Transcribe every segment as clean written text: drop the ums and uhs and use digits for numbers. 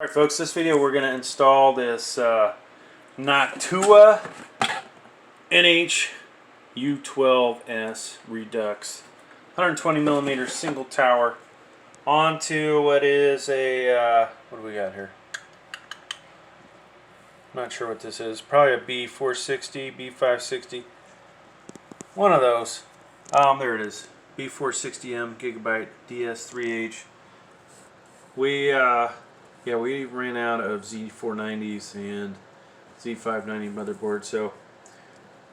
Alright folks, this video we're going to install this Noctua NH-U12S Redux 120mm single tower onto what is a, what do we got here? I'm not sure what this is. Probably a B460, B560. One of those. There it is. B460M Gigabyte DS3H. We ran out of Z490s and Z590 motherboard, so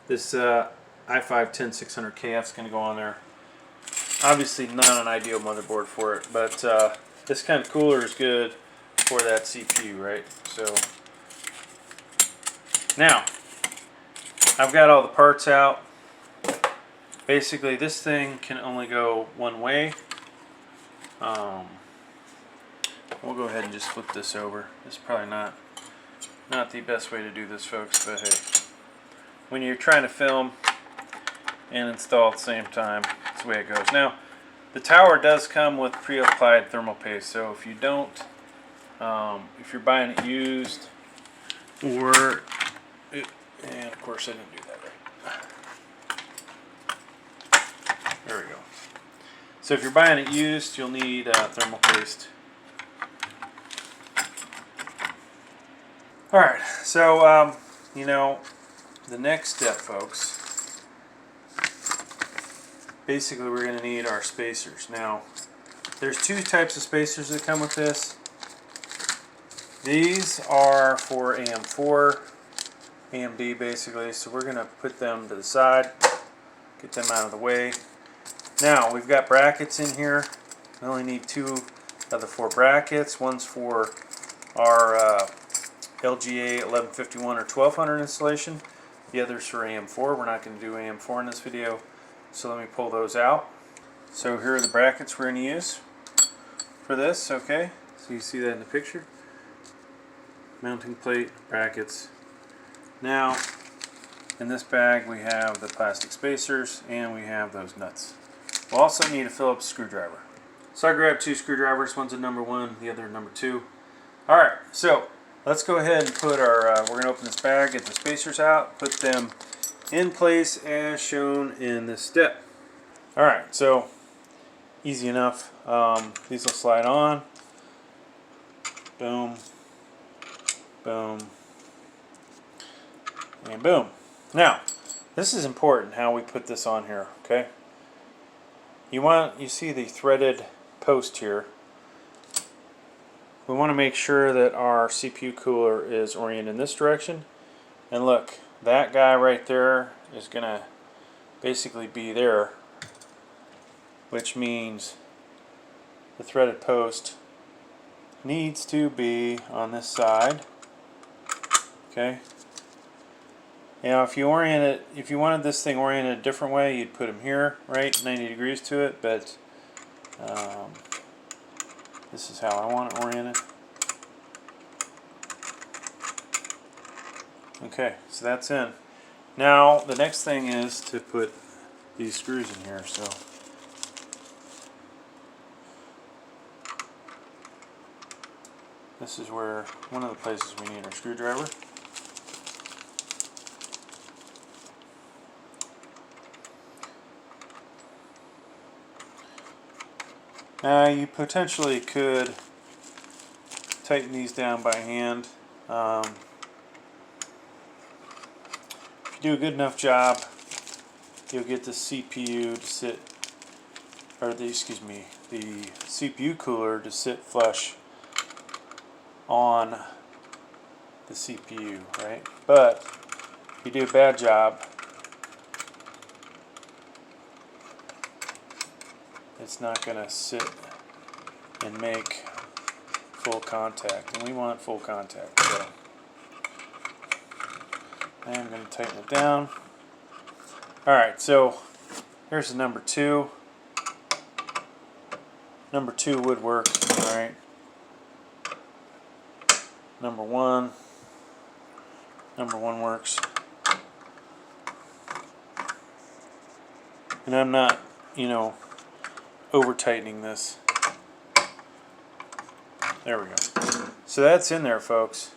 this i5-10600KF is going to go on there. Obviously not an ideal motherboard for it, but this kind of cooler is good for that CPU, right? So now I've got all the parts out. Basically this thing can only go one way. We'll go ahead and just flip this over. It's probably not the best way to do this, folks, but hey, when you're trying to film and install at the same time, that's the way it goes. Now, the tower does come with pre-applied thermal paste, so if you don't, if you're buying it used, and of course I didn't do that right. There we go. So if you're buying it used, you'll need thermal paste. Alright, so, the next step, folks, basically we're going to need our spacers. Now, there's two types of spacers that come with this. These are for AM4, AMD basically, so we're going to put them to the side, get them out of the way. Now, we've got brackets in here. We only need two of the four brackets. One's for our LGA 1151 or 1200 installation. The other's for AM4. We're not going to do AM4 in this video, so let me pull those out. So here are the brackets we're going to use for this. Okay, so you see that in the picture. Mounting plate, brackets. Now, in this bag we have the plastic spacers and we have those nuts. We'll also need a Phillips screwdriver. So I grabbed two screwdrivers. One's a number 1, the other number 2. Alright, so let's go ahead and put our, we're going to open this bag, get the spacers out, put them in place as shown in this step. Alright, so easy enough. These will slide on. Boom. Boom. And boom. Now, this is important how we put this on here, okay? You see the threaded post here. We want to make sure that our CPU cooler is oriented in this direction. And look, that guy right there is going to basically be there, which means the threaded post needs to be on this side. Okay. Now if you wanted this thing oriented a different way, you'd put them here, right, 90 degrees to it, but this is how I want it oriented. Okay, so that's in. Now the next thing is to put these screws in here. So this is where one of the places we need our screwdriver. Now you potentially could tighten these down by hand. If you do a good enough job, you'll get the CPU to sit, or the CPU cooler to sit flush on the CPU, right? But if you do a bad job, it's not going to sit and make full contact, and we want full contact. So I am going to tighten it down. Alright, so here's the number 2. Number 2 would work, alright. Number 1 works. And I'm not, over tightening this. There we go. So that's in there, folks.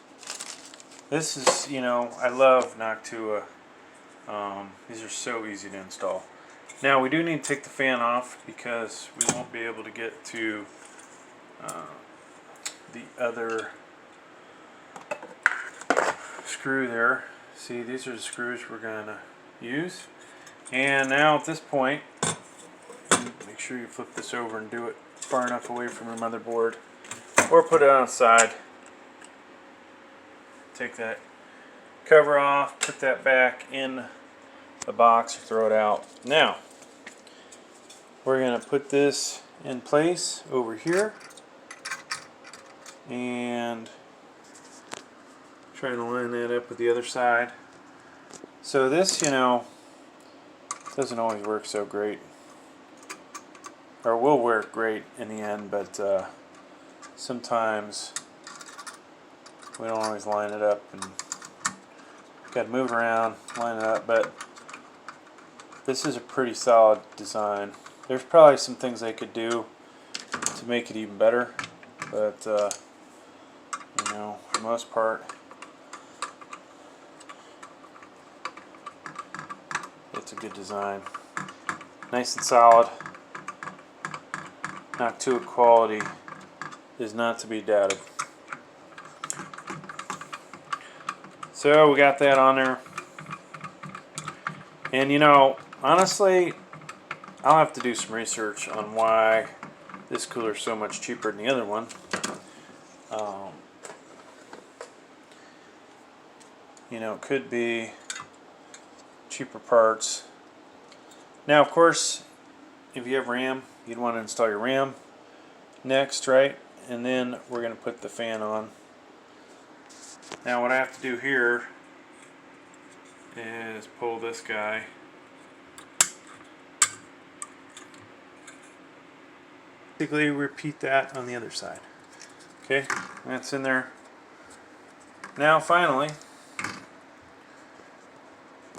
This is, you know, I love Noctua. These are so easy to install. Now we do need to take the fan off because we won't be able to get to the other screw there. See, these are the screws we're going to use. And now at this point, make sure you flip this over and do it far enough away from your motherboard, or put it on the side. Take that cover off, put that back in the box, or throw it out. Now we're going to put this in place over here and try to line that up with the other side. So this, you know, doesn't always work so great, or will work great in the end, but sometimes we don't always line it up, and got to move around, line it up. But this is a pretty solid design. There's probably some things they could do to make it even better, but you know, for the most part, it's a good design. Nice and solid. Noctua quality is not to be doubted. So we got that on there. And you know, honestly, I'll have to do some research on why this cooler is so much cheaper than the other one. You know, it could be cheaper parts. Now, of course, if you have RAM, you'd want to install your RAM next, right? And then we're going to put the fan on. Now, what I have to do here is pull this guy. Basically, repeat that on the other side. Okay, that's in there. Now, finally,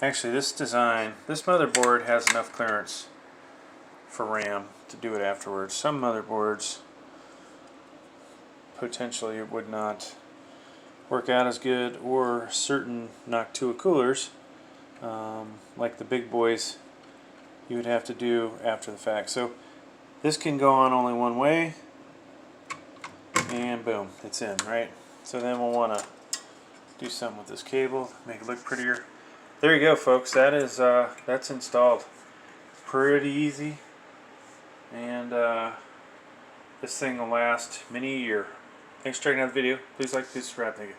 actually, this design, this motherboard has enough clearance for RAM to do it afterwards. Some motherboards potentially would not work out as good, or certain Noctua coolers, like the big boys, you would have to do after the fact. So this can go on only one way, and boom, it's in, right? So then we'll want to do something with this cable, make it look prettier. There you go, folks. That is that's installed. Pretty easy, and this thing will last many a year. Thanks for checking out the video. Please like, please subscribe. Thank you.